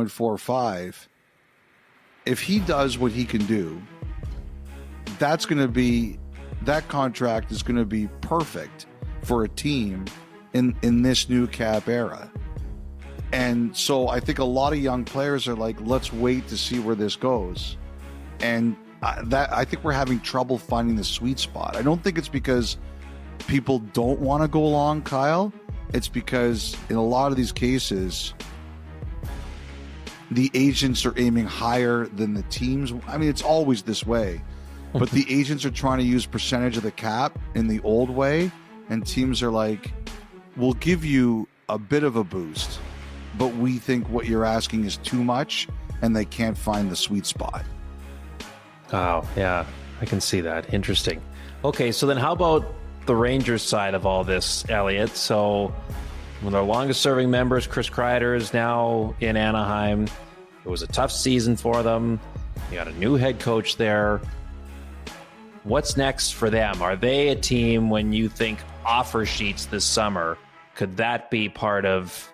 3.45, if he does what he can do, that contract is going to be perfect for a team in this new cap era. And so I think a lot of young players are like, let's wait to see where this goes. And I think we're having trouble finding the sweet spot. I don't think it's because people don't want to go along, Kyle. It's because in a lot of these cases, the agents are aiming higher than the teams. I mean, it's always this way, but the agents are trying to use percentage of the cap in the old way, and teams are like, we'll give you a bit of a boost, but we think what you're asking is too much, and they can't find the sweet spot. Oh, yeah, I can see that. Interesting. Okay, so then how about the Rangers side of all this, Elliotte? So one of our longest-serving members, Chris Kreider, is now in Anaheim. It was a tough season for them. You got a new head coach there. What's next for them? Are they a team, when you think offer sheets this summer, could that be part of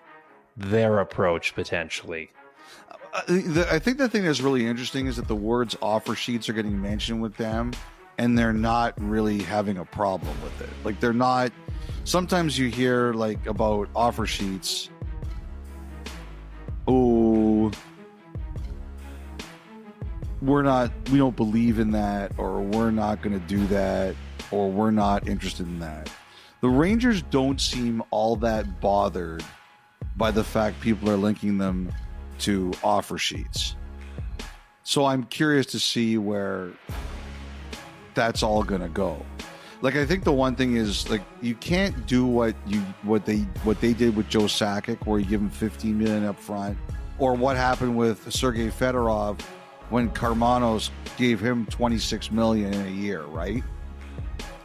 their approach potentially? I think the thing that's really interesting is that the words offer sheets are getting mentioned with them, and they're not really having a problem with it. Like, they're not. Sometimes you hear like about offer sheets. Oh, we don't believe in that, or we're not going to do that, or we're not interested in that. The Rangers don't seem all that bothered by the fact people are linking them to offer sheets. So I'm curious to see where that's all going to go. Like, I think the one thing is, like, you can't do what they did with Joe Sakic, where you give him $15 million up front, or what happened with Sergei Fedorov when Karmanos gave him $26 million in a year, right?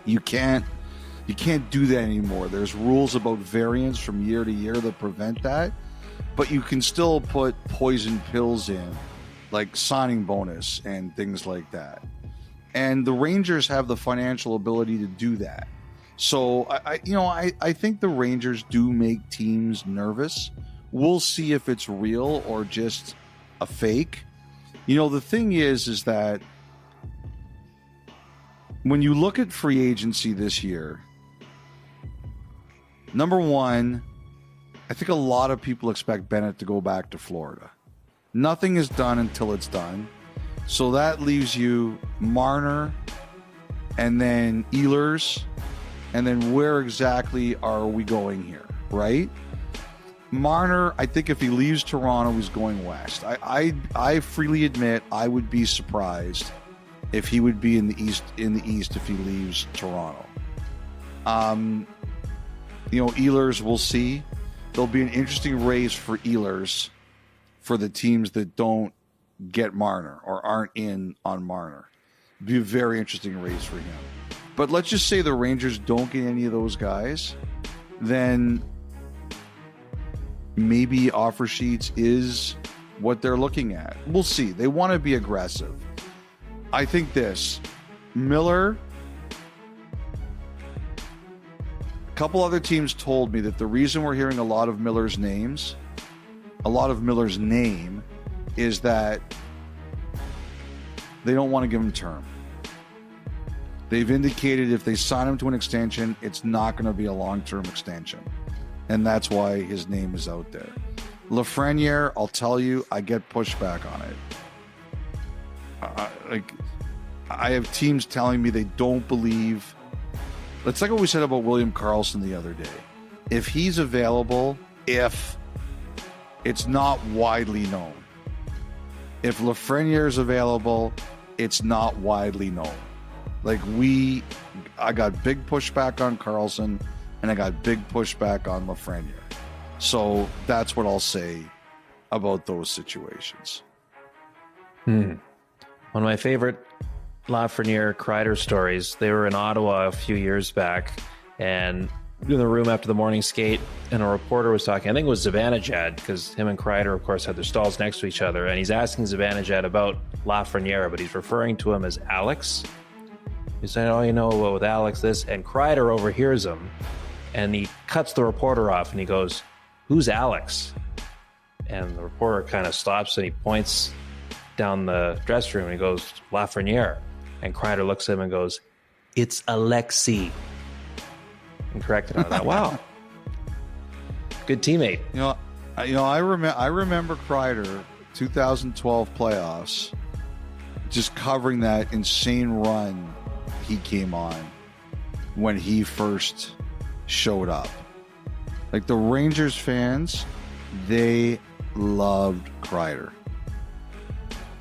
You can't do that anymore. There's rules about variance from year to year that prevent that, but you can still put poison pills in, like signing bonus and things like that. And the Rangers have the financial ability to do that. So I think the Rangers do make teams nervous. We'll see if it's real or just a fake. The thing is that when you look at free agency this year, number one, I think a lot of people expect Bennett to go back to Florida. Nothing is done until it's done. So that leaves you Marner and then Ehlers, and then where exactly are we going here, right? Marner, I think if he leaves Toronto, he's going west. I freely admit I would be surprised if he would be in the east if he leaves Toronto. Ehlers, we'll see. There'll be an interesting race for Ehlers for the teams that don't get Marner or aren't in on Marner. It'd be a very interesting race for him. But let's just say the Rangers don't get any of those guys, then maybe offer sheets is what they're looking at. We'll see. They want to be aggressive. I think this, Miller, a couple other teams told me that the reason we're hearing a lot of Miller's name is that they don't want to give him term. They've indicated if they sign him to an extension, it's not going to be a long-term extension. And that's why his name is out there. Lafreniere, I'll tell you, I get pushback on it. I have teams telling me they don't believe. It's like what we said about William Karlsson the other day. If he's available, if it's not widely known. If Lafreniere is available, it's not widely known. I got big pushback on Karlsson, and I got big pushback on Lafreniere. So that's what I'll say about those situations. One of my favorite Lafreniere Kreider stories, they were in Ottawa a few years back, and in the room after the morning skate, and a reporter was talking, I think it was Zibanejad, because him and Kreider, of course, had their stalls next to each other, and he's asking Zibanejad about Lafreniere, but he's referring to him as Alex. He's saying, with Alex this, and Kreider overhears him, and he cuts the reporter off, and he goes, "Who's Alex?" And the reporter kind of stops and he points down the dressing room and he goes, Lafreniere. And Kreider looks at him and goes, it's Alexi. And corrected on that. Wow. Good teammate. I remember Kreider 2012 playoffs, just covering that insane run he came on when he first showed up. Like, the Rangers fans, they loved Kreider.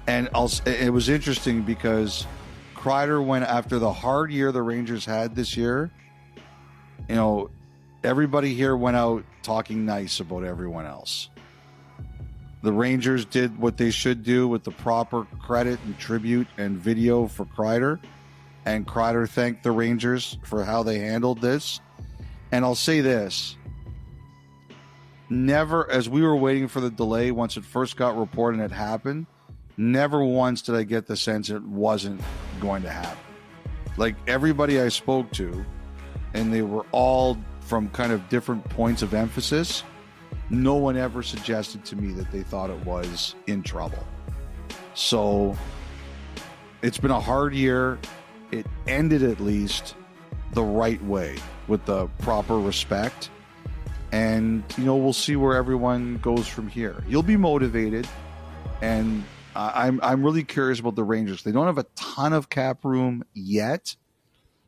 And it was interesting because Kreider went after the hard year the Rangers had this year. Everybody here went out talking nice about everyone else. The Rangers did what they should do with the proper credit and tribute and video for Kreider. And Kreider thanked the Rangers for how they handled this. And I'll say this. Never, as we were waiting for the delay, once it first got reported and it happened, never once did I get the sense it wasn't going to happen. Like, everybody I spoke to, and they were all from kind of different points of emphasis, no one ever suggested to me that they thought it was in trouble. So it's been a hard year. It ended at least the right way with the proper respect. And, we'll see where everyone goes from here. You'll be motivated. And I'm really curious about the Rangers. They don't have a ton of cap room yet,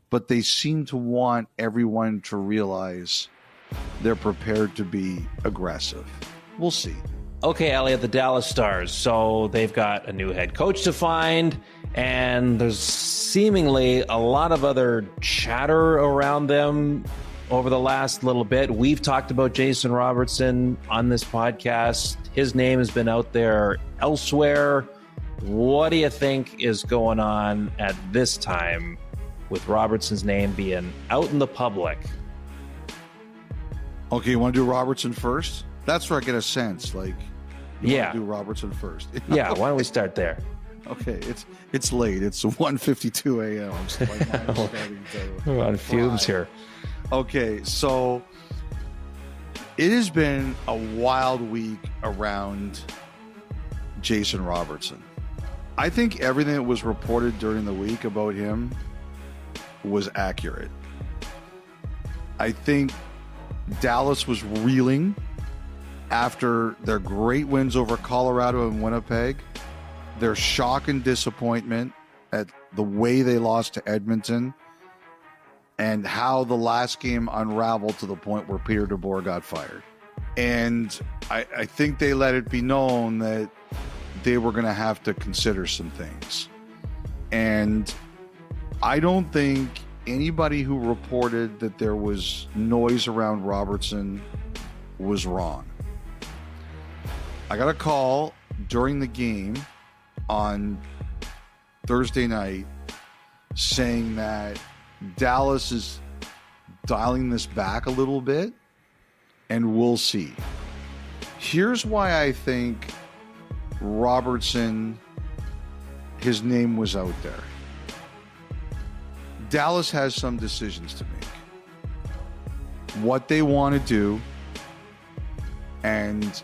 but they seem to want everyone to realize they're prepared to be aggressive. We'll see. Okay, Elliotte, the Dallas Stars. So they've got a new head coach to find, and there's seemingly a lot of other chatter around them over the last little bit. We've talked about Jason Robertson on this podcast. His name has been out there elsewhere. What do you think is going on at this time with Robertson's name being out in the public? Okay, you want to do Robertson first? That's where I get a sense. Like, you want to do Robertson first. Yeah, why don't we start there? Okay, it's late. It's 1:52 a.m. So my mind's starting to We're on fumes fry. here. Okay, so it has been a wild week around Jason Robertson. I think everything that was reported during the week about him was accurate. I think Dallas was reeling after their great wins over Colorado and Winnipeg, their shock and disappointment at the way they lost to Edmonton, and how the last game unraveled to the point where Peter DeBoer got fired. And I think they let it be known that they were going to have to consider some things. And I don't think anybody who reported that there was noise around Robertson was wrong. I got a call during the game on Thursday night saying that Dallas is dialing this back a little bit, and we'll see. Here's why I think Robertson, his name was out there. Dallas has some decisions to make. What they want to do and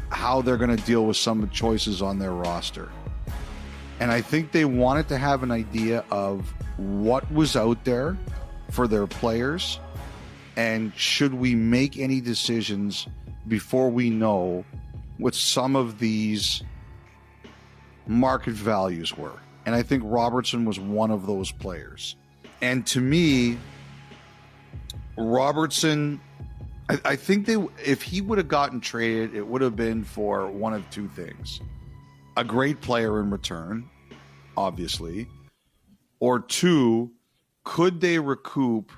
how they're going to deal with some choices on their roster. And I think they wanted to have an idea of what was out there for their players, and should we make any decisions before we know what some of these market values were. And I think Robertson was one of those players. And to me, Robertson, I think if he would have gotten traded, it would have been for one of two things. A great player in return, obviously. Or two, could they recoup